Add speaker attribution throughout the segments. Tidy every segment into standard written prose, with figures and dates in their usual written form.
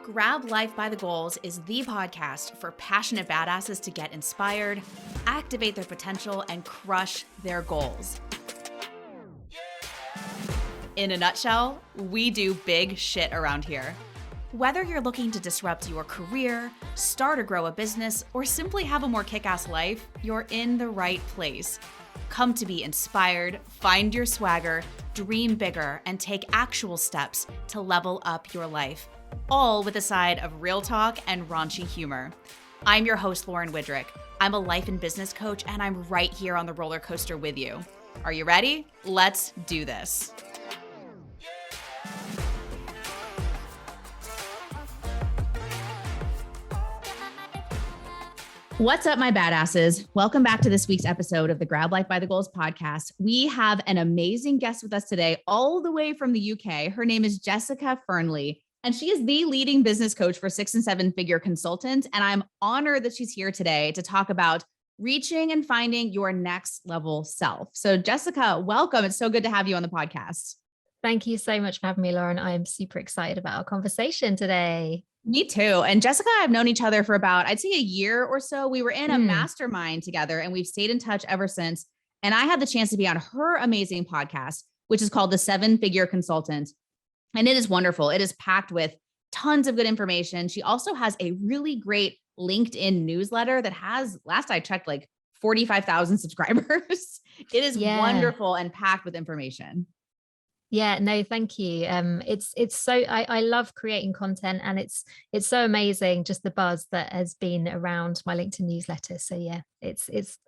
Speaker 1: Grab Life by the Goals is the podcast for passionate badasses to get inspired, activate their potential, and crush their goals. In a nutshell, we do big shit around here. Whether you're looking to disrupt your career, start or grow a business, or simply have a more kick-ass life, you're in the right place. Come to be inspired, find your swagger, dream bigger, and take actual steps to level up your life. All with a side of real talk and raunchy humor. I'm your host, Lauren Widrick. I'm a life and business coach, and I'm right here on the roller coaster with you. Are you ready? Let's do this. What's up, my badasses? Welcome back to this week's episode of the Grab Life by the Goals podcast. We have an amazing guest with us today, all the way from the UK. Her name is Jessica Fearnley, and she is the leading business coach for 6- and 7-figure consultants. And I'm honored that she's here today to talk about reaching and finding your next level self. So Jessica, welcome. It's so good to have you on the podcast.
Speaker 2: Thank you so much for having me, Lauren. I am super excited about our conversation today.
Speaker 1: Me too. And Jessica, I've known each other for about, I'd say a year or so. We were in a mastermind together and we've stayed in touch ever since. And I had the chance to be on her amazing podcast, which is called the 7-Figure Consultant. And it is wonderful. It is packed with tons of good information. She also has a really great LinkedIn newsletter that has, last I checked, like 45,000 subscribers. It is wonderful and packed with information.
Speaker 2: Yeah, no, thank you. It's so I love creating content, and it's so amazing just the buzz that has been around my LinkedIn newsletter. So yeah,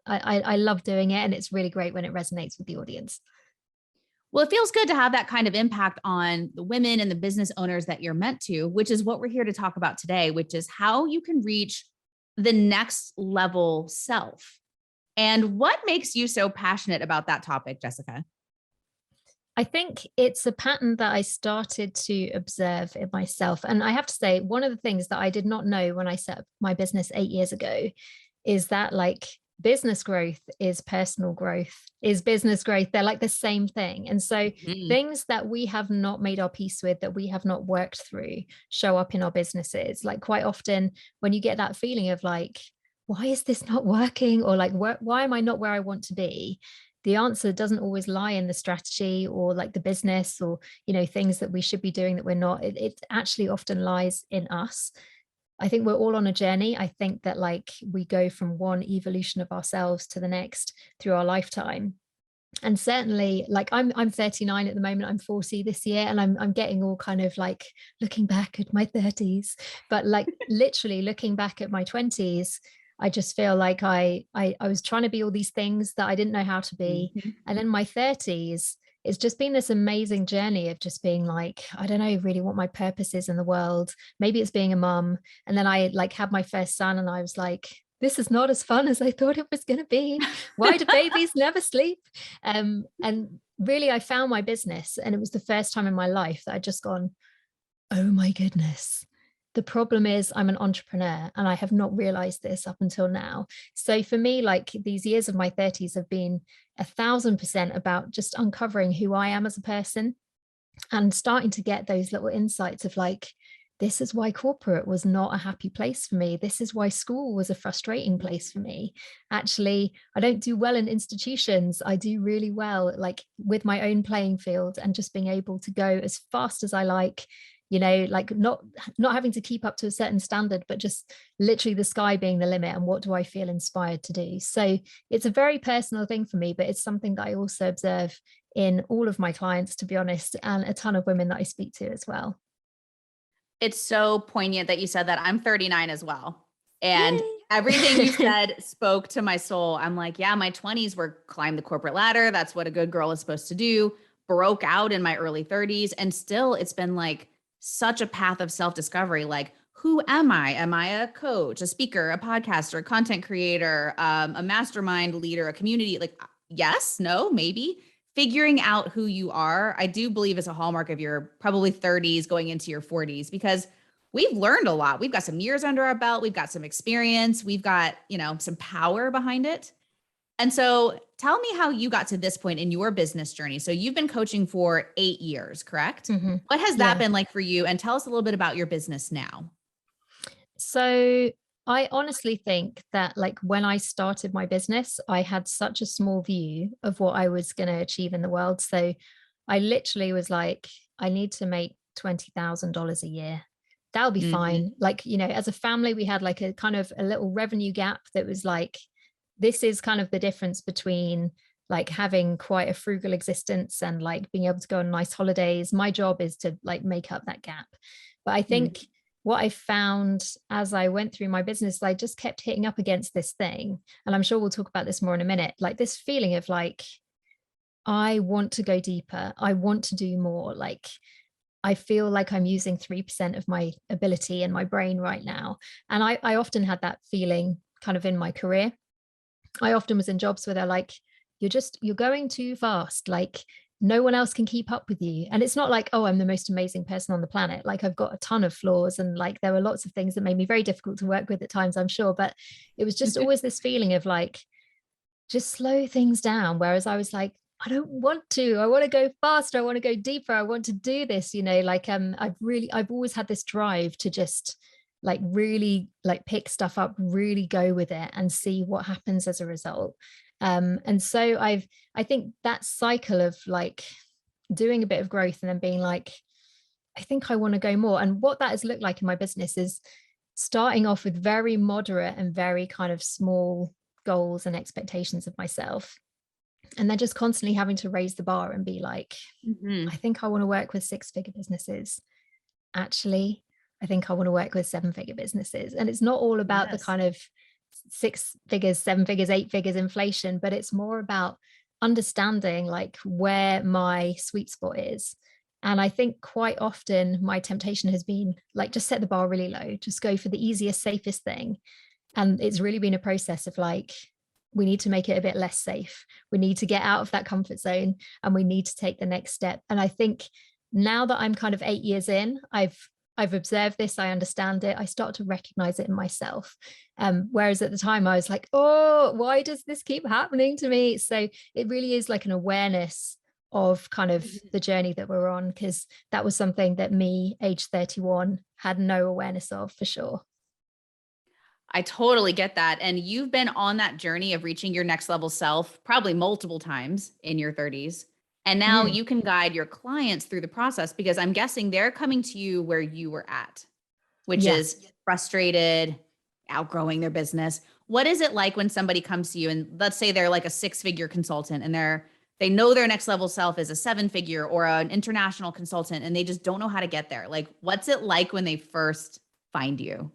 Speaker 2: I love doing it, and it's really great when it resonates with the audience.
Speaker 1: Well, it feels good to have that kind of impact on the women and the business owners that you're meant to, which is what we're here to talk about today, which is how you can reach the next level self. And what makes you so passionate about that topic, Jessica?
Speaker 2: I think it's a pattern that I started to observe in myself. And I have to say, one of the things that I did not know when I set up my business 8 years ago is that like business growth is personal growth, is business growth. They're like the same thing. And so things that we have not made our peace with, that we have not worked through, show up in our businesses. Like quite often when you get that feeling of like, why is this not working? Or like, why am I not where I want to be? The answer doesn't always lie in the strategy or like the business or, you know, things that we should be doing that we're not. It actually often lies in us. I think we're all on a journey. I think that like we go from one evolution of ourselves to the next through our lifetime. And certainly like I'm 39 at the moment, I'm 40 this year, and I'm getting all kind of like looking back at my 30s, but like literally looking back at my 20s, I just feel like I was trying to be all these things that I didn't know how to be. And then my 30s, it's just been this amazing journey of just being like, I don't know really what my purpose is in the world. Maybe it's being a mum. And then I like had my first son and I was like, this is not as fun as I thought it was going to be. Why do babies never sleep? And really I found my business, and it was the first time in my life that I'd just gone, oh my goodness. The problem is I'm an entrepreneur, and I have not realized this up until now. So for me, like these years of my 30s have been 1,000% about just uncovering who I am as a person and starting to get those little insights of like, this is why corporate was not a happy place for me. This is why school was a frustrating place for me. Actually, I don't do well in institutions. I do really well like with my own playing field and just being able to go as fast as I like, you know, like not having to keep up to a certain standard, but just literally the sky being the limit. And what do I feel inspired to do? So it's a very personal thing for me, but it's something that I also observe in all of my clients, to be honest, and a ton of women that I speak to as well.
Speaker 1: It's so poignant that you said that. I'm 39 as well. And everything you said spoke to my soul. I'm like, yeah, my 20s were climb the corporate ladder. That's what a good girl is supposed to do. Broke out in my early 30s. And still it's been like such a path of self-discovery. Like, who am I? Am I a coach, a speaker, a podcaster, a content creator, a mastermind leader, a community? Like, yes, no, maybe. Figuring out who you are, I do believe is a hallmark of your probably 30s going into your 40s, because we've learned a lot. We've got some years under our belt. We've got some experience. We've got, you know, some power behind it. And so tell me how you got to this point in your business journey. So you've been coaching for 8 years, correct?
Speaker 2: Mhm.
Speaker 1: What has that
Speaker 2: Yeah.
Speaker 1: been like for you? And tell us a little bit about your business now.
Speaker 2: So I honestly think that like when I started my business, I had such a small view of what I was going to achieve in the world. So I literally was like, I need to make $20,000 a year. That'll be
Speaker 1: Mhm.
Speaker 2: fine. Like, as a family, we had like a kind of a little revenue gap that was like, this is kind of the difference between like having quite a frugal existence and like being able to go on nice holidays. My job is to like make up that gap. But I think
Speaker 1: Mhm.
Speaker 2: what I found as I went through my business, I just kept hitting up against this thing. And I'm sure we'll talk about this more in a minute, like this feeling of like, I want to go deeper. I want to do more. Like, I feel like I'm using 3% of my ability in my brain right now. And I often had that feeling kind of in my career. I often was in jobs where they're like, you're going too fast. Like, no one else can keep up with you. And it's not like, oh, I'm the most amazing person on the planet. Like, I've got a ton of flaws. And like, there were lots of things that made me very difficult to work with at times, I'm sure. But it was just always this feeling of like, just slow things down. Whereas I was like, I don't want to. I want to go faster. I want to go deeper. I want to do this, like I've always had this drive to just like really like pick stuff up, really go with it and see what happens as a result. And so I think that cycle of like doing a bit of growth and then being like, I think I want to go more. And what that has looked like in my business is starting off with very moderate and very kind of small goals and expectations of myself. And then just constantly having to raise the bar and be like, I
Speaker 1: Mhm.
Speaker 2: think I want to work with 6-figure businesses. Actually, I think I want to work with 7-figure businesses. And it's not all about the
Speaker 1: Yes.
Speaker 2: kind of 6 figures, 7 figures, 8 figures inflation, but it's more about understanding like where my sweet spot is. And I think quite often my temptation has been like, just set the bar really low, just go for the easiest, safest thing. And it's really been a process of like, we need to make it a bit less safe. We need to get out of that comfort zone and we need to take the next step. And I think now that I'm kind of 8 years in, I've observed this, I understand it, I start to recognize it in myself. Whereas at the time I was like, oh, why does this keep happening to me? So it really is like an awareness of kind of
Speaker 1: Mhm.
Speaker 2: the journey that we're on, because that was something that me, age 31, had no awareness of for sure.
Speaker 1: I totally get that. And you've been on that journey of reaching your next level self probably multiple times in your 30s. And now
Speaker 2: Mm,
Speaker 1: you can guide your clients through the process because I'm guessing they're coming to you where you were at, which
Speaker 2: yeah.
Speaker 1: is frustrated, outgrowing their business. What is it like when somebody comes to you and let's say they're like a 6-figure consultant and they know their next level self is a 7-figure or an international consultant and they just don't know how to get there? Like, what's it like when they first find you?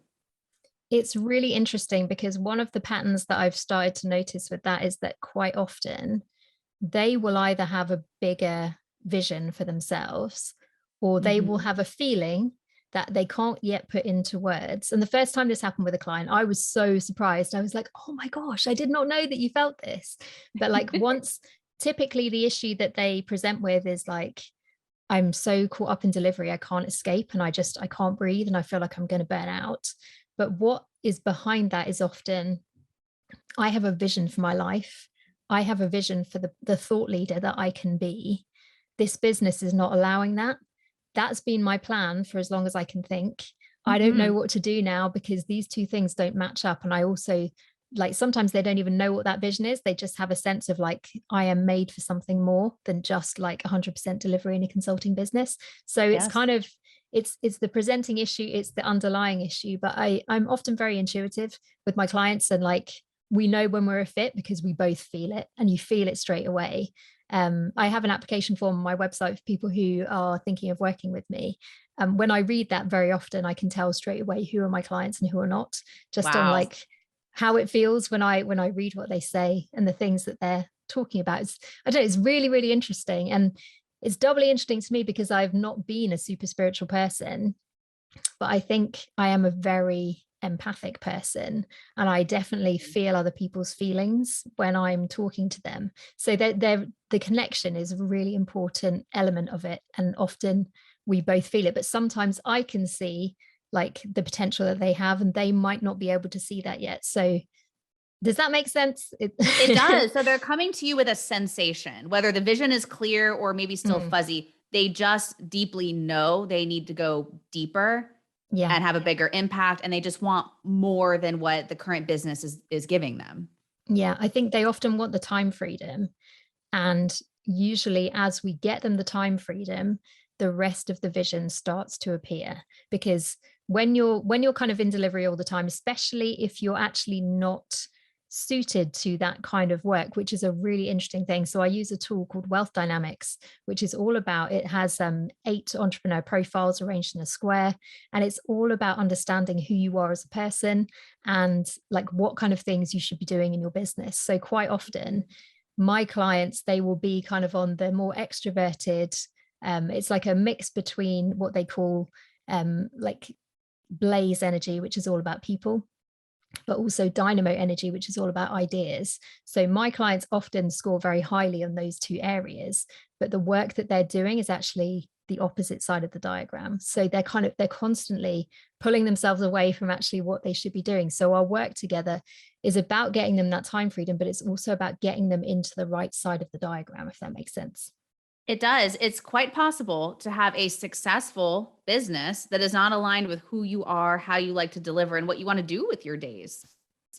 Speaker 2: It's really interesting because one of the patterns that I've started to notice with that is that quite often they will either have a bigger vision for themselves or they will
Speaker 1: Mhm.
Speaker 2: have a feeling that they can't yet put into words. And the first time this happened with a client, I was so surprised. I was like, oh my gosh, I did not know that you felt this. But like once, typically the issue that they present with is like, I'm so caught up in delivery, I can't escape and I can't breathe and I feel like I'm going to burn out. But what is behind that is often, I have a vision for my life. I have a vision for the thought leader that I can be. This business is not allowing that. That's been my plan for as long as I can think. I don't know
Speaker 1: Mhm.
Speaker 2: what to do now because these two things don't match up. And I also like sometimes they don't even know what that vision is. They just have a sense of like, I am made for something more than just like 100% delivery in a consulting business. So it's
Speaker 1: Yes.
Speaker 2: kind of, it's the presenting issue, it's the underlying issue. But I'm often very intuitive with my clients and like we know when we're a fit because we both feel it and you feel it straight away. I have an application form on my website for people who are thinking of working with me. When I read that very often, I can tell straight away who are my clients and who are not, just on
Speaker 1: Wow.
Speaker 2: like how it feels when I read what they say and the things that they're talking about. I don't know, it's really, really interesting. And it's doubly interesting to me because I've not been a super spiritual person, but I think I am a very empathic person and I definitely feel other people's feelings when I'm talking to them. So the connection is a really important element of it. And often we both feel it, but sometimes I can see like the potential that they have and they might not be able to see that yet. So Does that make sense?
Speaker 1: It does. So they're coming to you with a sensation, whether the vision is clear or maybe still
Speaker 2: Mm,
Speaker 1: fuzzy. They just deeply know they need to go deeper
Speaker 2: yeah.
Speaker 1: and have a bigger impact. And they just want more than what the current business is giving them.
Speaker 2: Yeah. I think they often want the time freedom. And usually, as we get them the time freedom, the rest of the vision starts to appear. Because when you're kind of in delivery all the time, especially if you're actually not suited to that kind of work, which is a really interesting thing. So I use a tool called Wealth Dynamics, which is all about, it has 8 entrepreneur profiles arranged in a square, and it's all about understanding who you are as a person and like what kind of things you should be doing in your business. So quite often my clients, they will be kind of on the more extroverted, it's like a mix between what they call like blaze energy, which is all about people, but also dynamo energy, which is all about ideas. So my clients often score very highly on those 2 areas, but the work that they're doing is actually the opposite side of the diagram. So they're constantly pulling themselves away from actually what they should be doing. So our work together is about getting them that time freedom, but it's also about getting them into the right side of the diagram, if that makes sense.
Speaker 1: It does. It's quite possible to have a successful business that is not aligned with who you are, how you like to deliver, and what you want to do with your days.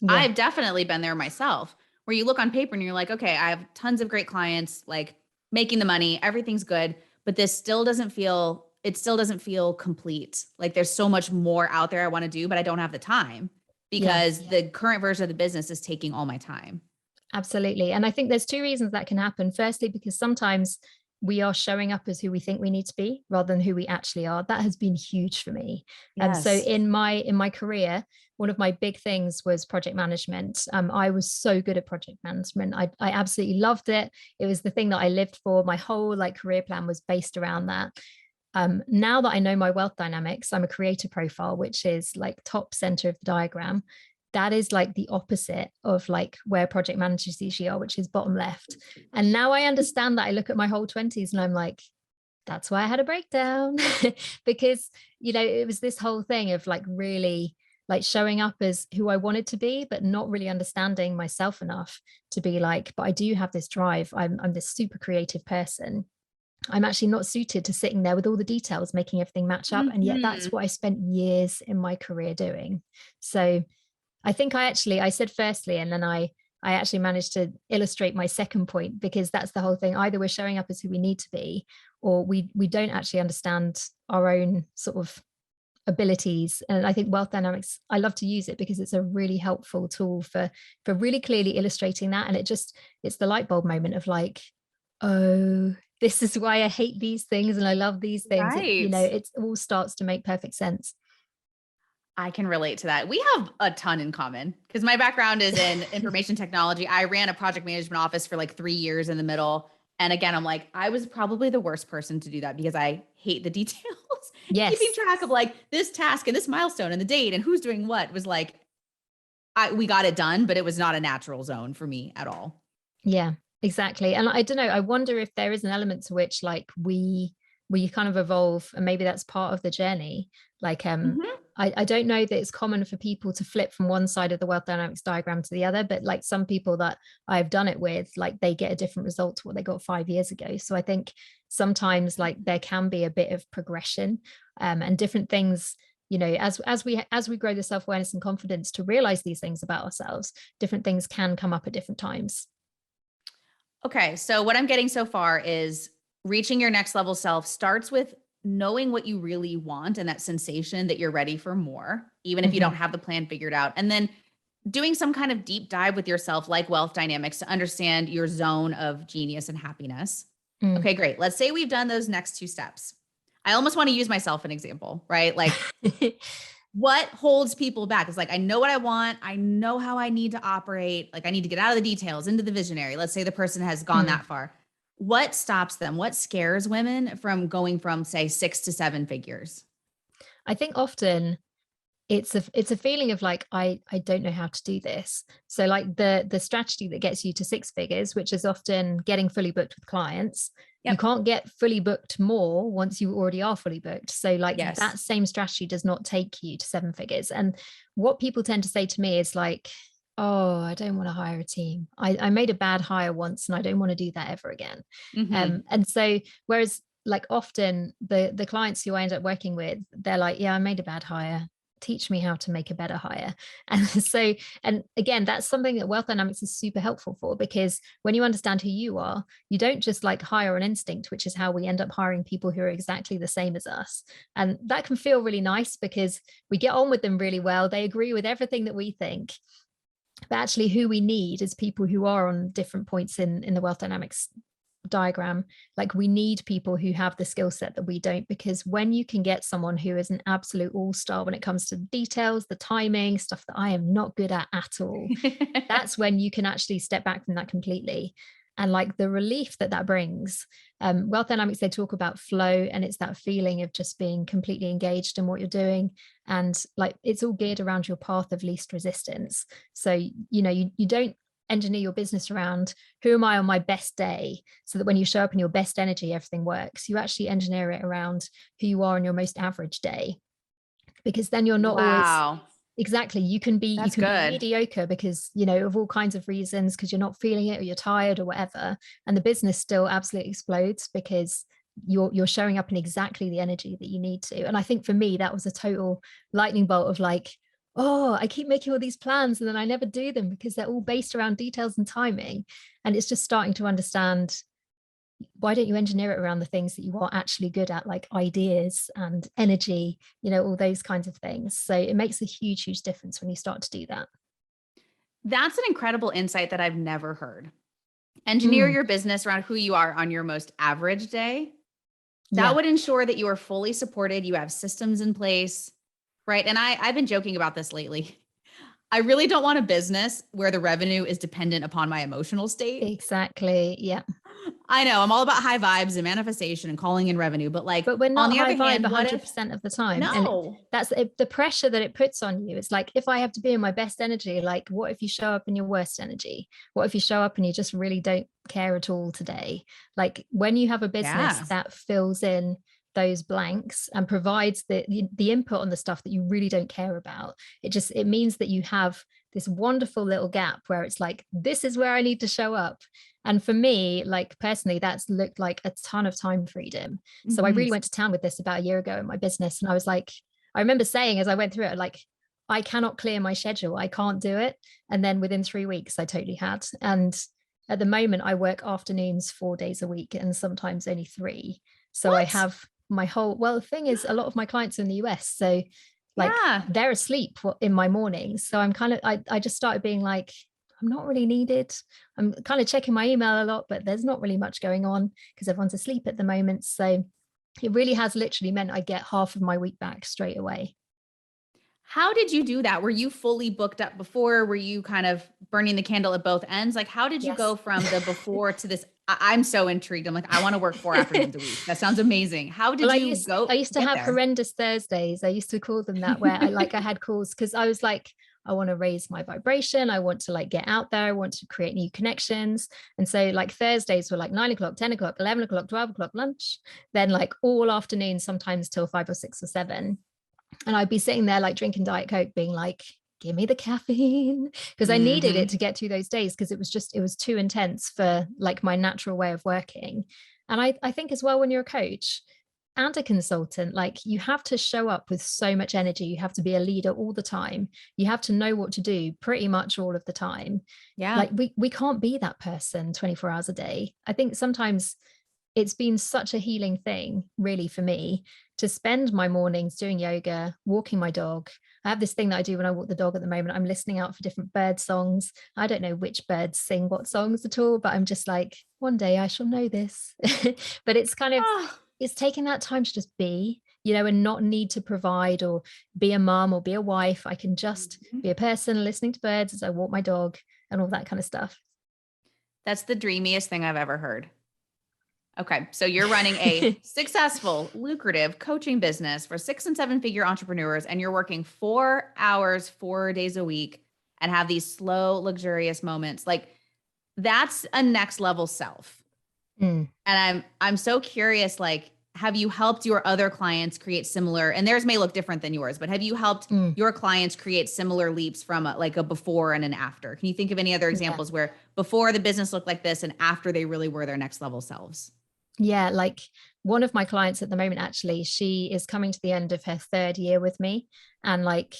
Speaker 2: Yeah.
Speaker 1: I've definitely been there myself, where you look on paper and you're like, okay, I have tons of great clients, like making the money, everything's good, but it still doesn't feel complete. Like there's so much more out there I want to do, but I don't have the time
Speaker 2: Yeah.
Speaker 1: because the current version of the business is taking all my time.
Speaker 2: Absolutely. And I think there's 2 reasons that can happen. Firstly, because sometimes we are showing up as who we think we need to be rather than who we actually are. That has been huge for me. So
Speaker 1: Yes.
Speaker 2: in my career, one of my big things was project management. I was so good at project management. I absolutely loved it. It was the thing that I lived for. My whole like career plan was based around that. Now that I know my wealth dynamics, I'm a creator profile, which is like top center of the diagram. That is like the opposite of like where project managers usually are, which is bottom left. And now I understand that. I look at my whole 20s and I'm like, that's why I had a breakdown. Because, it was this whole thing of like really like showing up as who I wanted to be, but not really understanding myself enough to be like, but I do have this drive. I'm this super creative person. I'm actually not suited to sitting there with all the details, making everything match up. And yet
Speaker 1: Mhm.
Speaker 2: that's what I spent years in my career doing. So I think I said firstly, and then I actually managed to illustrate my second point, because that's the whole thing. Either we're showing up as who we need to be, or we don't actually understand our own sort of abilities. And I think wealth dynamics, I love to use it because it's a really helpful tool for really clearly illustrating that. And it's the light bulb moment of like, oh, this is why I hate these things and I love these things.
Speaker 1: Right.
Speaker 2: It all starts to make perfect sense.
Speaker 1: I can relate to that. We have a ton in common because my background is in information technology. I ran a project management office for like 3 years in the middle. And again, I'm like, I was probably the worst person to do that because I hate the details. Keeping
Speaker 2: Yes.
Speaker 1: track of like this task and this milestone and the date and who's doing what was like, we got it done, but it was not a natural zone for me at all.
Speaker 2: Yeah, exactly. And I don't know, I wonder if there is an element to which like we kind of evolve, and maybe that's part of the journey. Like
Speaker 1: Mhm.
Speaker 2: I don't know that it's common for people to flip from one side of the wealth dynamics diagram to the other, but like some people that I've done it with, like they get a different result to what they got 5 years ago. So I think sometimes like there can be a bit of progression, and different things, as we grow the self-awareness and confidence to realize these things about ourselves, different things can come up at different times.
Speaker 1: Okay. So what I'm getting so far is reaching your next level self starts with knowing what you really want and that sensation that you're ready for more, even if you don't
Speaker 2: Mhm.
Speaker 1: have the plan figured out. And then doing some kind of deep dive with yourself, like wealth dynamics, to understand your zone of genius and happiness.
Speaker 2: Mm.
Speaker 1: Okay, great. Let's say we've done those next 2 steps. I almost want to use myself an example, right? Like what holds people back? It's like, I know what I want. I know how I need to operate. Like, I need to get out of the details into the visionary. Let's say the person has gone
Speaker 2: Mm.
Speaker 1: that far. What stops them? What scares women from going from, say, 6 to 7 figures?
Speaker 2: I think often it's a feeling of like I don't know how to do this. So like the strategy that gets you to 6 figures, which is often getting fully booked with clients, you
Speaker 1: Yep.
Speaker 2: can't get fully booked more once you already are fully booked. So like
Speaker 1: Yes.
Speaker 2: that same strategy does not take you to 7 figures. And what people tend to say to me is like, oh, I don't want to hire a team. I made a bad hire once and I don't want to do that ever again.
Speaker 1: Hmm.
Speaker 2: And so whereas like often the clients who I end up working with, they're like, yeah, I made a bad hire. Teach me how to make a better hire. And so, and again, that's something that Wealth Dynamics is super helpful for, because when you understand who you are, you don't just like hire on instinct, which is how we end up hiring people who are exactly the same as us. And that can feel really nice because we get on with them really well. They agree with everything that we think. But actually, who we need is people who are on different points in the Wealth Dynamics diagram. Like, we need people who have the skill set that we don't, because when you can get someone who is an absolute all-star when it comes to the details, the timing, stuff that I am not good at all, that's when you can actually step back from that completely. And like the relief that that brings. Wealth Dynamics, they talk about flow, and it's that feeling of just being completely engaged in what you're doing. And like, it's all geared around your path of least resistance. So, you know, you don't engineer your business around who am I on my best day, so that when you show up in your best energy, everything works. You actually engineer it around who you are on your most average day, because then you're not always.
Speaker 1: Wow.
Speaker 2: Exactly. You
Speaker 1: That's
Speaker 2: can be
Speaker 1: good.
Speaker 2: mediocre because, you know, of all kinds of reasons, because you're not feeling it or you're tired or whatever. And the business still absolutely explodes because you're showing up in exactly the energy that you need to. And I think for me, that was a total lightning bolt of like, oh, I keep making all these plans and then I never do them because they're all based around details and timing. And it's just starting to understand, why don't you engineer it around the things that you are actually good at, like ideas and energy, you know, all those kinds of things. So it makes a huge, huge difference when you start to do that.
Speaker 1: That's an incredible insight that I've never heard. Engineer
Speaker 2: Mm,
Speaker 1: your business around who you are on your most average day. That
Speaker 2: yeah,
Speaker 1: would ensure that you are fully supported, you have systems in place, right? And I've been joking about this lately. I really don't want a business where the revenue is dependent upon my emotional state.
Speaker 2: exactly. Yeah.
Speaker 1: I know I'm all about high vibes and manifestation and calling in revenue, but like
Speaker 2: But we're
Speaker 1: on
Speaker 2: not
Speaker 1: the
Speaker 2: high
Speaker 1: other
Speaker 2: vibe
Speaker 1: hand, what if
Speaker 2: 100% of the time. And
Speaker 1: no?
Speaker 2: that's the pressure that it puts on you. It's like, if I have to be in my best energy, like, what if you show up in your worst energy? What if you show up and you just really don't care at all today? Like, when you have a business
Speaker 1: Yeah.
Speaker 2: that fills in those blanks and provides the input on the stuff that you really don't care about, it means that you have this wonderful little gap where it's like, this is where I need to show up. And for me, like personally, that's looked like a ton of time freedom. So I
Speaker 1: Mhm.
Speaker 2: really went to town with this about a year ago in my business. And I was like, I remember saying as I went through it, like, I cannot clear my schedule. I can't do it. And then within 3 weeks, I totally had. And at the moment, I work afternoons 4 days a week and sometimes only three. So I
Speaker 1: What?
Speaker 2: have my whole, well, the thing is, a lot of my clients are in the US. So like,
Speaker 1: Yeah.
Speaker 2: they're asleep in my mornings. So I'm kind of, I just started being like, I'm not really needed. I'm kind of checking my email a lot, but there's not really much going on because everyone's asleep at the moment. So it really has literally meant I get half of my week back straight away.
Speaker 1: How did you do that? Were you fully booked up before? Were you kind of burning the candle at both ends? Like, how did you
Speaker 2: Yes.
Speaker 1: go from the before to this? I'm so intrigued. I'm like, I want to work 4 afternoons a week. That sounds amazing. How
Speaker 2: Well,
Speaker 1: did you go
Speaker 2: I used to
Speaker 1: get
Speaker 2: have
Speaker 1: there?
Speaker 2: horrendous Thursdays. I used to call them that, where I had calls because I was like, I want to raise my vibration. I want to like get out there. I want to create new connections. And so like Thursdays were like 9 o'clock, 10 o'clock, 11 o'clock, 12 o'clock lunch, then like all afternoon, sometimes till 5 or 6 or 7. And I'd be sitting there like drinking Diet Coke, being like, give me the caffeine, because I needed it to
Speaker 1: Hmm.
Speaker 2: get through those days, because it was too intense for like my natural way of working. And I think as well, when you're a coach and a consultant, like, you have to show up with so much energy. You have to be a leader all the time. You have to know what to do pretty much all of the time.
Speaker 1: Yeah.
Speaker 2: Like, we can't be that person 24 hours a day. I think sometimes it's been such a healing thing, really, for me, to spend my mornings doing yoga, walking my dog. I have this thing that I do when I walk the dog at the moment. I'm listening out for different bird songs. I don't know which birds sing what songs at all, but I'm just like, one day I shall know this. But it's kind of,
Speaker 1: Oh,
Speaker 2: it's taking that time to just be, you know, and not need to provide or be a mom or be a wife. I can just
Speaker 1: mhm.
Speaker 2: be a person listening to birds as I walk my dog and all that kind of stuff.
Speaker 1: That's the dreamiest thing I've ever heard. Okay. So you're running a successful, lucrative coaching business for 6 and 7 figure entrepreneurs, and you're working 4 hours, 4 days a week and have these slow, luxurious moments. Like, that's a next level self.
Speaker 2: Mm,
Speaker 1: And I'm so curious, like, have you helped your other clients create similar, and theirs may look different than yours, but have you helped your clients create similar leaps from like a before and an after? Can you think of any other
Speaker 2: Yeah.
Speaker 1: examples where before the business looked like this and after they really were their next level selves?
Speaker 2: Yeah, like one of my clients at the moment, actually, she is coming to the end of her 3rd year with me. And like,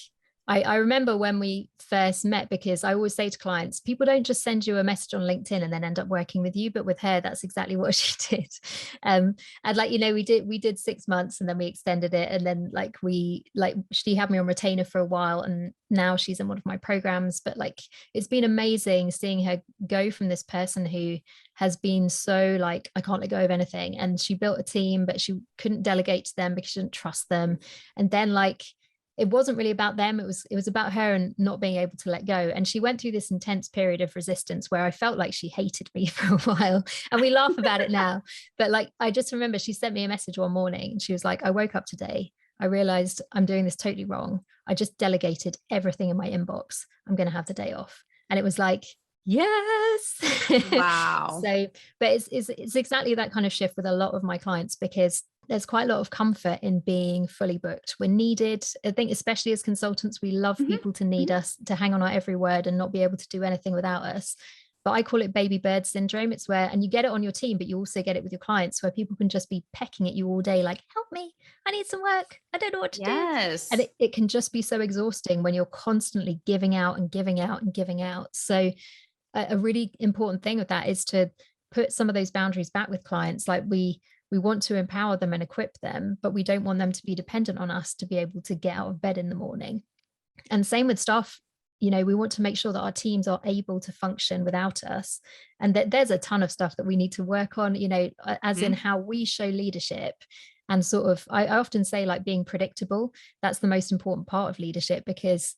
Speaker 2: I remember when we first met, because I always say to clients, people don't just send you a message on LinkedIn and then end up working with you. But with her, that's exactly what she did. And like, you know, we did 6 months and then we extended it. And then she had me on retainer for a while, and now she's in one of my programs. But like, it's been amazing seeing her go from this person who has been so like, I can't let go of anything. And she built a team, but she couldn't delegate to them because she didn't trust them. And then like, it wasn't really about them. It was about her and not being able to let go. And she went through this intense period of resistance where I felt like she hated me for a while. And we laugh about it now. But like, I just remember she sent me a message one morning and she was like, I woke up today. I realized I'm doing this totally wrong. I just delegated everything in my inbox. I'm going to have the day off. And it was like, yes.
Speaker 1: Wow.
Speaker 2: So, but it's exactly that kind of shift with a lot of my clients, because there's quite a lot of comfort in being fully booked. We're needed. I think, especially as consultants, we love people to need us, to hang on our every word and not be able to do anything without us. But I call it baby bird syndrome. It's where, and you get it on your team, but you also get it with your clients, where people can just be pecking at you all day, like, help me, I need some work, I don't know what to do. And
Speaker 1: Yes.
Speaker 2: it can just be so exhausting when you're constantly giving out and giving out and giving out. So a really important thing with that is to put some of those boundaries back with clients. Like we want to empower them and equip them, but we don't want them to be dependent on us to be able to get out of bed in the morning. And same with staff. You know, we want to make sure that our teams are able to function without us, and that there's a ton of stuff that we need to work on, you know, as in how we show leadership. And sort of, I often say, like, being predictable, that's the most important part of leadership, because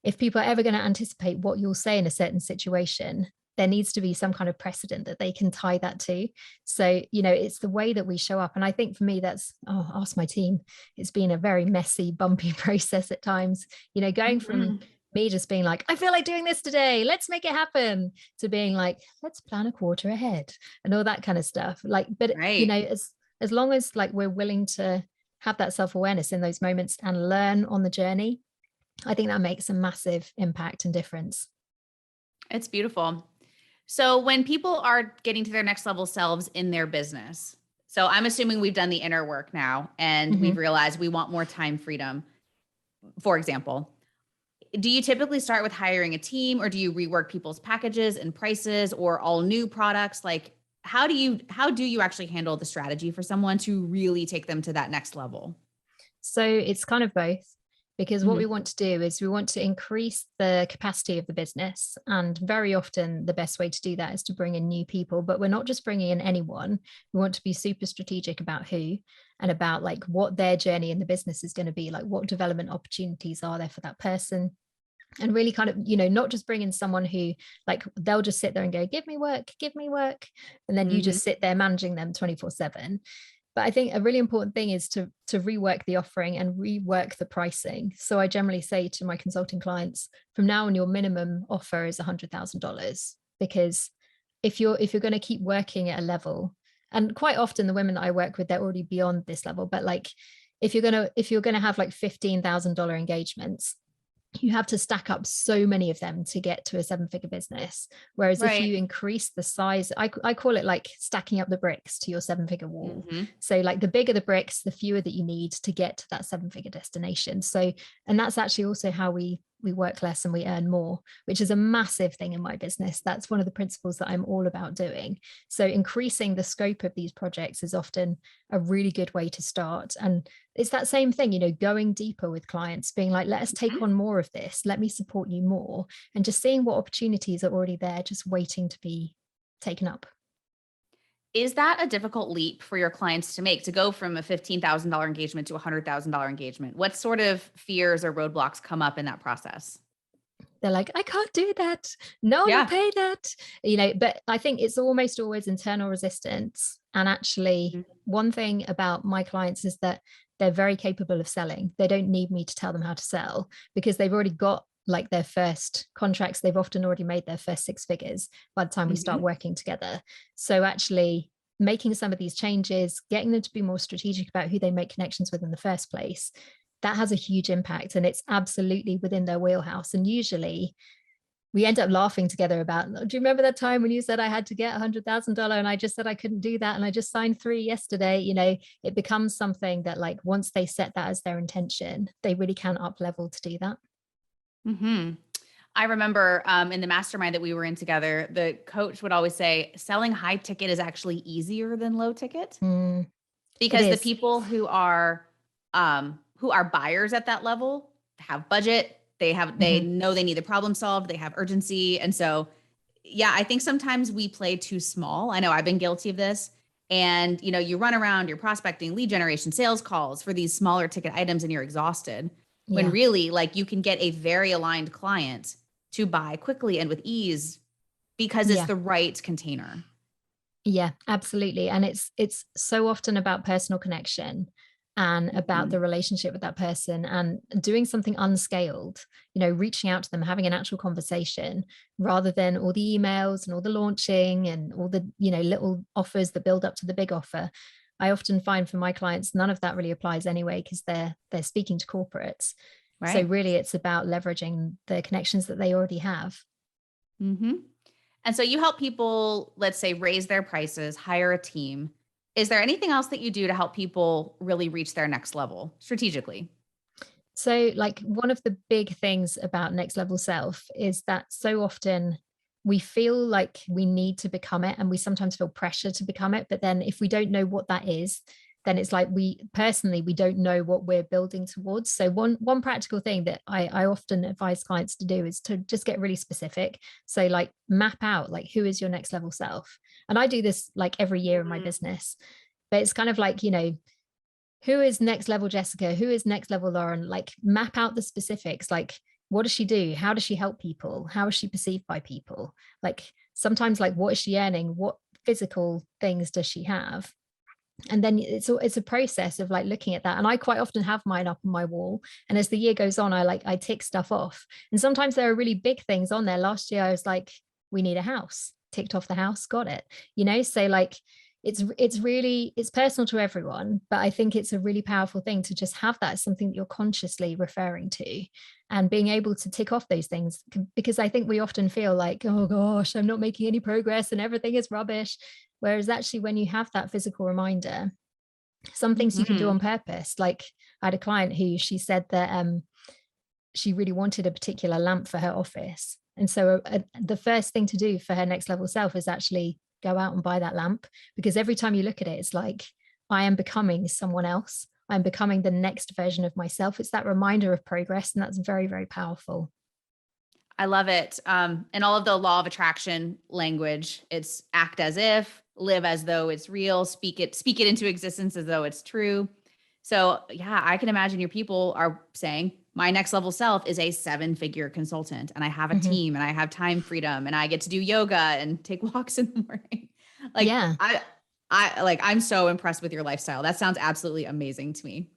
Speaker 2: if people are ever going to anticipate what you'll say in a certain situation, there needs to be some kind of precedent that they can tie that to. So, you know, it's the way that we show up. And I think for me, that's, ask my team. It's been a very messy, bumpy process at times, you know, going from me just being like, I feel like doing this today, let's make it happen, to being like, let's plan a quarter ahead and all that kind of stuff. Like, but, you
Speaker 1: Right.
Speaker 2: know, as long as like we're willing to have that self-awareness in those moments and learn on the journey, I think that makes a massive impact and difference.
Speaker 1: It's beautiful. So when people are getting to their next level selves in their business, so I'm assuming we've done the inner work now and we've
Speaker 2: Mhm.
Speaker 1: realized we want more time freedom, for example. Do you typically start with hiring a team, or do you rework people's packages and prices, or all new products? Like, how do you actually handle the strategy for someone to really take them to that next level?
Speaker 2: So it's kind of both, because what we
Speaker 1: Mhm.
Speaker 2: want to do is we want to increase the capacity of the business. And very often the best way to do that is to bring in new people, but we're not just bringing in anyone. We want to be super strategic about who, and about like what their journey in the business is going to be, like what development opportunities are there for that person. And really kind of, you know, not just bring in someone who, like, they'll just sit there and go, give me work. And then you
Speaker 1: Mhm.
Speaker 2: just sit there managing them 24/7. But I think a really important thing is to rework the offering and rework the pricing. So I generally say to my consulting clients, from now on, your minimum offer is $100,000, because if you're going to keep working at a level, and quite often the women that I work with, they're already beyond this level, but like, if you're gonna have like $15,000 engagements, you have to stack up so many of them to get to a 7-figure business. Whereas if
Speaker 1: Right.
Speaker 2: you increase the size, I call it like stacking up the bricks to your 7-figure wall.
Speaker 1: Mhm.
Speaker 2: So like the bigger the bricks, the fewer that you need to get to that 7-figure destination. So, and that's actually also how we work less and we earn more, which is a massive thing in my business. That's one of the principles that I'm all about doing. So increasing the scope of these projects is often a really good way to start. And it's that same thing, you know, going deeper with clients, being like, let us take on more of this, let me support you more, and just seeing what opportunities are already there, just waiting to be taken up.
Speaker 1: Is that a difficult leap for your clients to make, to go from a $15,000 engagement to a $100,000 engagement? What sort of fears or roadblocks come up in that process?
Speaker 2: They're like, I can't do that, no one will
Speaker 1: Yeah.
Speaker 2: pay that, you know. But I think it's almost always internal resistance. And actually,
Speaker 1: Mhm.
Speaker 2: one thing about my clients is that they're very capable of selling. They don't need me to tell them how to sell, because they've already got like their first contracts. They've often already made their first 6 figures by the time we start
Speaker 1: Mhm.
Speaker 2: working together. So actually, making some of these changes, getting them to be more strategic about who they make connections with in the first place, that has a huge impact, and it's absolutely within their wheelhouse. And usually we end up laughing together about, do you remember that time when you said I had to get $100,000 and I just said I couldn't do that and I just signed 3 yesterday? It becomes something that, like, once they set that as their intention, they really can up level to do that.
Speaker 1: Hmm. I remember in the mastermind that we were in together, the coach would always say selling high ticket is actually easier than low ticket,
Speaker 2: Mm, it
Speaker 1: because the
Speaker 2: is.
Speaker 1: people who are buyers at that level have budget, they
Speaker 2: Mhm.
Speaker 1: know they need the problem solved, they have urgency. And so, yeah, I think sometimes we play too small. I know I've been guilty of this. And you run around, you're prospecting, lead generation, sales calls for these smaller ticket items, and you're exhausted. When
Speaker 2: Yeah.
Speaker 1: really, like, you can get a very aligned client to buy quickly and with ease because it's
Speaker 2: Yeah.
Speaker 1: the right container.
Speaker 2: Yeah, absolutely. And it's so often about personal connection and about
Speaker 1: Mhm.
Speaker 2: the relationship with that person, and doing something unscaled, reaching out to them, having an actual conversation, rather than all the emails and all the launching and all the, little offers that build up to the big offer. I often find for my clients, none of that really applies anyway, because they're speaking to corporates. So
Speaker 1: Right.
Speaker 2: really it's about leveraging the connections that they already have.
Speaker 1: Hmm. And so you help people, let's say, raise their prices, hire a team. Is there anything else that you do to help people really reach their next level strategically?
Speaker 2: So, like, one of the big things about next level self is that so often we feel like we need to become it, and we sometimes feel pressure to become it. But then if we don't know what that is, then it's like we don't know what we're building towards. So one practical thing that I often advise clients to do is to just get really specific. So, like, map out, like, who is your next level self? And I do this like every year in my
Speaker 1: Mm.
Speaker 2: business. But it's kind of like, who is next level Jessica? Who is next level Lauren? Like, map out the specifics. Like, what does she do? How does she help people? How is she perceived by people? Like, sometimes, like, what is she earning? What physical things does she have? And then it's a process of, like, looking at that. And I quite often have mine up on my wall, and as the year goes on, I tick stuff off. And sometimes there are really big things on there. Last year I was like, we need a house, ticked off the house, got it. So, like, it's personal to everyone, but I think it's a really powerful thing to just have that as something that you're consciously referring to, and being able to tick off those things. Because I think we often feel like, oh gosh, I'm not making any progress and everything is rubbish. Whereas actually, when you have that physical reminder, some things you can do
Speaker 1: Mhm.
Speaker 2: on purpose. Like, I had a client who, she said that she really wanted a particular lamp for her office. And so the first thing to do for her next level self is actually go out and buy that lamp, because every time you look at it, it's like, I am becoming someone else. I'm becoming the next version of myself. It's that reminder of progress. And that's very, very powerful.
Speaker 1: I love it. And all of the law of attraction language, it's act as if, live as though it's real, speak it into existence as though it's true. So yeah, I can imagine your people are saying, my next level self is a 7-figure consultant, and I have a
Speaker 2: Mhm.
Speaker 1: team, and I have time freedom, and I get to do yoga and take walks in the morning. Like
Speaker 2: Yeah.
Speaker 1: I'm so impressed with your lifestyle. That sounds absolutely amazing to me.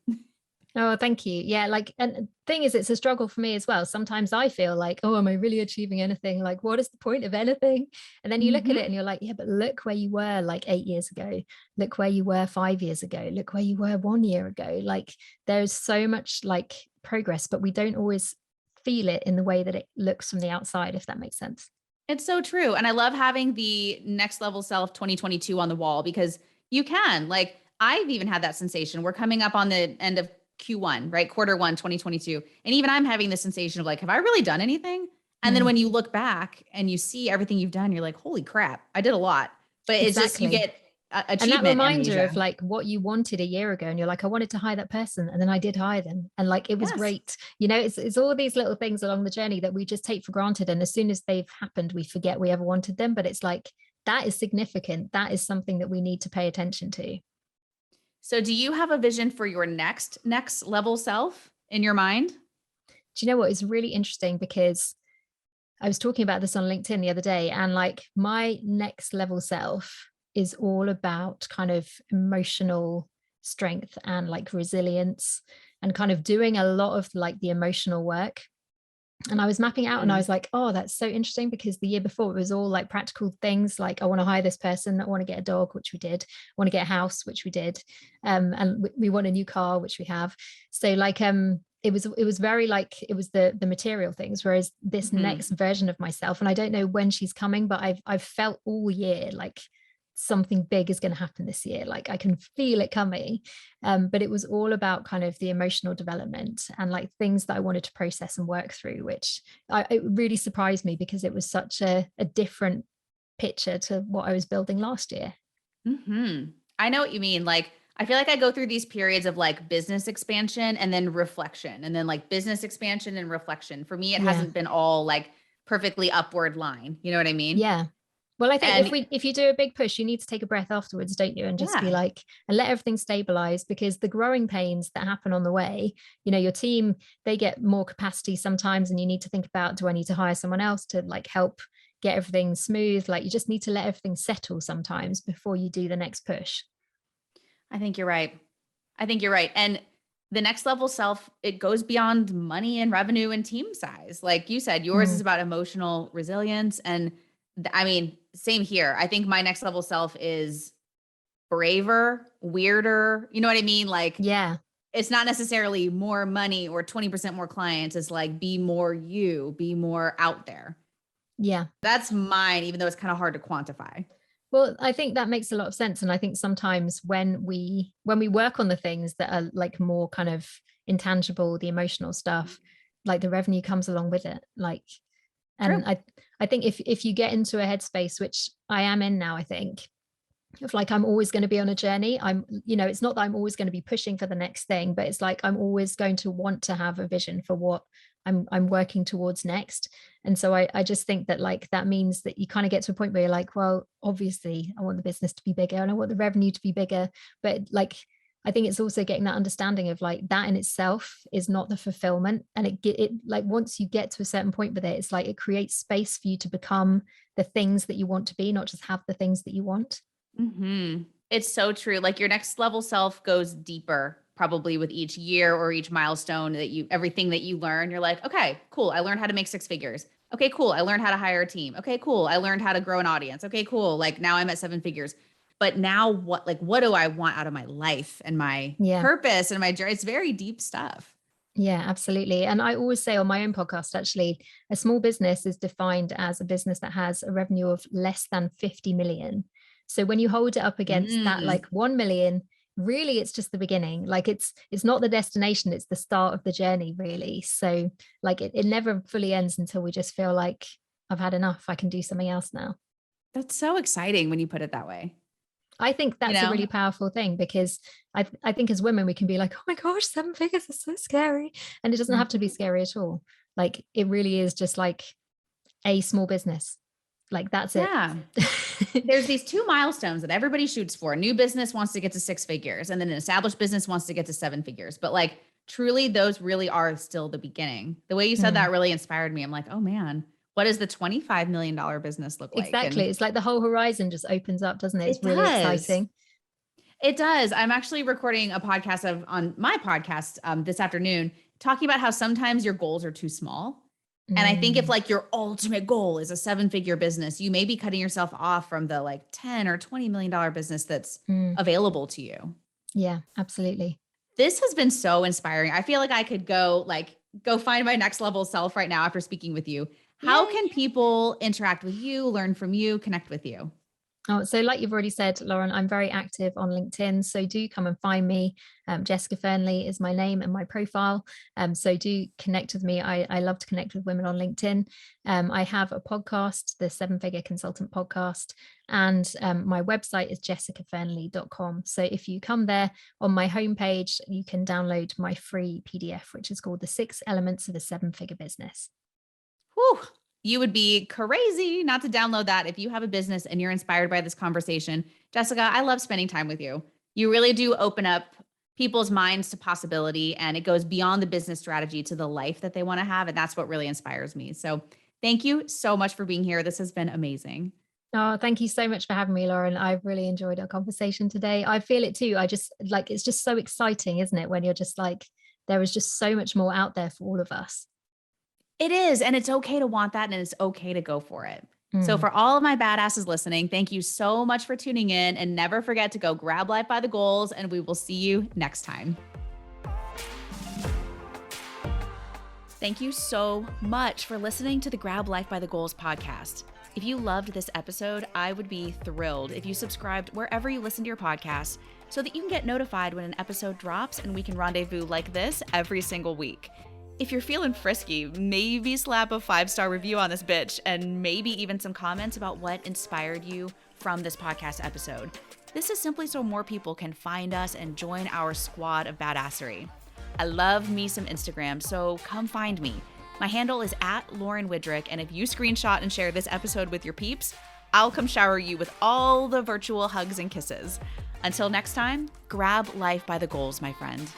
Speaker 2: Oh, thank you. Yeah, like, and the thing is, it's a struggle for me as well. Sometimes I feel like, oh, am I really achieving anything? Like, what is the point of anything? And then you look at it
Speaker 1: Mhm.
Speaker 2: and you're like, yeah, but look where you were like 8 years ago. Look where you were 5 years ago. Look where you were 1 year ago. Like, there's so much, like, progress, but we don't always feel it in the way that it looks from the outside, if that makes sense.
Speaker 1: It's so true. And I love having the next level self 2022 on the wall, because you can, like, I've even had that sensation. We're coming up on the end of Q1, right? Quarter 1, 2022. And even I'm having the sensation of, like, have I really done anything? And then
Speaker 2: Mm,
Speaker 1: when you look back and you see everything you've done, you're like, holy crap, I did a lot. But it's just, you
Speaker 2: exactly.
Speaker 1: get
Speaker 2: And that
Speaker 1: achievement
Speaker 2: reminder of,
Speaker 1: amnesia.
Speaker 2: like, what you wanted a year ago, and you're like, I wanted to hire that person, and then I did hire them, and, like, it was
Speaker 1: Yes.
Speaker 2: great. It's all these little things along the journey that we just take for granted, and as soon as they've happened, we forget we ever wanted them. But it's like, that is significant. That is something that we need to pay attention to.
Speaker 1: So do you have a vision for your next level self in your mind?
Speaker 2: Do you know what is really interesting? Because I was talking about this on LinkedIn the other day, and, like, my next level self is all about kind of emotional strength and, like, resilience, and kind of doing a lot of, like, the emotional work. And I was mapping out and I was like, oh, that's so interesting, because the year before it was all like practical things like, I want to hire this person, I want to get a dog, which we did, I want to get a house, which we did, and we want a new car, which we have. So like it was very like, it was the material things, whereas this next version of myself, and I don't know when she's coming, but I've felt all year like something big is going to happen this year, like I can feel it coming. But it was all about kind of the emotional development and like things that I wanted to process and work through, which it really surprised me, because it was such a different picture to what I was building last year.
Speaker 1: I know what you mean. Like, I feel like I go through these periods of like business expansion and then reflection, and then like business expansion and reflection. For me, it
Speaker 2: Yeah.
Speaker 1: hasn't been all like perfectly upward line. You know what I mean?
Speaker 2: Yeah. Well, I think
Speaker 1: And
Speaker 2: if you do a big push, you need to take a breath afterwards, don't you? And just be
Speaker 1: yeah,
Speaker 2: like, and let everything stabilize, because the growing pains that happen on the way, you know, your team, they get more capacity sometimes, and you need to think about, do I need to hire someone else to like help get everything smooth? Like, you just need to let everything settle sometimes before you do the next push.
Speaker 1: I think you're right. I think you're right. And the next level self, it goes beyond money and revenue and team size. Like you said, yours is
Speaker 2: Mm.
Speaker 1: about emotional resilience. And I mean, same here. I think my next level self is braver, weirder. You know what I mean? Like,
Speaker 2: Yeah.
Speaker 1: it's not necessarily more money or 20% more clients. It's like, be more you, be more out there.
Speaker 2: Yeah.
Speaker 1: That's mine, even though it's kind of hard to quantify.
Speaker 2: Well, I think that makes a lot of sense. And I think sometimes when we work on the things that are like more kind of intangible, the emotional stuff, like the revenue comes along with it. Like,
Speaker 1: True.
Speaker 2: and I think if you get into a headspace, which I am in now, I think, of like, I'm always going to be on a journey. I'm, you know, it's not that I'm always going to be pushing for the next thing, but it's like I'm always going to want to have a vision for what I'm working towards next. And so I just think that like that means that you kind of get to a point where you're like, well, obviously I want the business to be bigger and I want the revenue to be bigger. But like, I think it's also getting that understanding of like that in itself is not the fulfillment. And it like, once you get to a certain point with it, it's like it creates space for you to become the things that you want to be, not just have the things that you want.
Speaker 1: It's so true. Like, your next level self goes deeper probably with each year or each milestone that everything that you learn. You're like, okay, cool. I learned how to make 6 figures. Okay, cool. I learned how to hire a team. Okay, cool. I learned how to grow an audience. Okay, cool. Like, now I'm at 7 figures. But now what do I want out of my life and my
Speaker 2: Yeah.
Speaker 1: purpose and my journey? It's very deep stuff.
Speaker 2: Yeah, absolutely. And I always say on my own podcast, actually, a small business is defined as a business that has a revenue of less than 50 million. So when you hold it up against that,
Speaker 1: Mm.
Speaker 2: like 1 million, really it's just the beginning. Like it's not the destination, it's the start of the journey, really. So like it never fully ends until we just feel like I've had enough. I can do something else now.
Speaker 1: That's so exciting when you put it that way.
Speaker 2: I think
Speaker 1: You
Speaker 2: that's a
Speaker 1: know?
Speaker 2: really powerful thing, because I think as women we can be like, oh my gosh, 7 figures is so scary. And it doesn't have to be
Speaker 1: Mhm.
Speaker 2: scary at all. Like it really is just like a small business. Like that's it.
Speaker 1: Yeah. There's these two milestones that everybody shoots for. A new business wants to get to 6 figures, and then an established business wants to get to 7 figures. But like, truly, those really are still the beginning. The way you said
Speaker 2: Mm,
Speaker 1: that really inspired me. I'm like, oh man, what does the $25 million business look like?
Speaker 2: exactly.
Speaker 1: And
Speaker 2: It's like the whole horizon just opens up, doesn't it? It's
Speaker 1: it
Speaker 2: really
Speaker 1: does.
Speaker 2: exciting.
Speaker 1: It does. I'm actually recording a podcast on my podcast this afternoon, talking about how sometimes your goals are too small. And I think if
Speaker 2: Mm,
Speaker 1: like your ultimate goal is a 7 figure business, you may be cutting yourself off from the like 10 or $20 million business that's
Speaker 2: mm,
Speaker 1: available to you.
Speaker 2: yeah, absolutely.
Speaker 1: This has been so inspiring. I feel like I could go find my next level self right now after speaking with you. How
Speaker 2: Yay.
Speaker 1: can people interact with you, learn from you, connect with you?
Speaker 2: Oh, so like you've already said, Lauren, I'm very active on LinkedIn. So do come and find me. Jessica Fearnley is my name and my profile. So do connect with me. I love to connect with women on LinkedIn. I have a podcast, the 7 Figure Consultant podcast, and my website is jessicafearnley.com. So if you come there on my homepage, you can download my free PDF, which is called The 6 Elements of a 7 Figure Business.
Speaker 1: Whew, you would be crazy not to download that if you have a business and you're inspired by this conversation. Jessica, I love spending time with you. You really do open up people's minds to possibility, and it goes beyond the business strategy to the life that they want to have. And that's what really inspires me. So thank you so much for being here. This has been amazing.
Speaker 2: Oh, thank you so much for having me, Lauren. I've really enjoyed our conversation today. I feel it too. I just like, it's just so exciting, isn't it? When you're just like, there is just so much more out there for all of us.
Speaker 1: It is. And it's okay to want that. And it's okay to go for it. So
Speaker 2: Mm.
Speaker 1: for all of my badasses listening, thank you so much for tuning in, and never forget to go grab life by the goals, and we will see you next time. Thank you so much for listening to the Grab Life by the Goals podcast. If you loved this episode, I would be thrilled if you subscribed wherever you listen to your podcasts so that you can get notified when an episode drops and we can rendezvous like this every single week. If you're feeling frisky, maybe slap a 5-star review on this bitch and maybe even some comments about what inspired you from this podcast episode. This is simply so more people can find us and join our squad of badassery. I love me some Instagram, so come find me. My handle is @LaurenWidrick, and if you screenshot and share this episode with your peeps, I'll come shower you with all the virtual hugs and kisses. Until next time, grab life by the goals, my friend.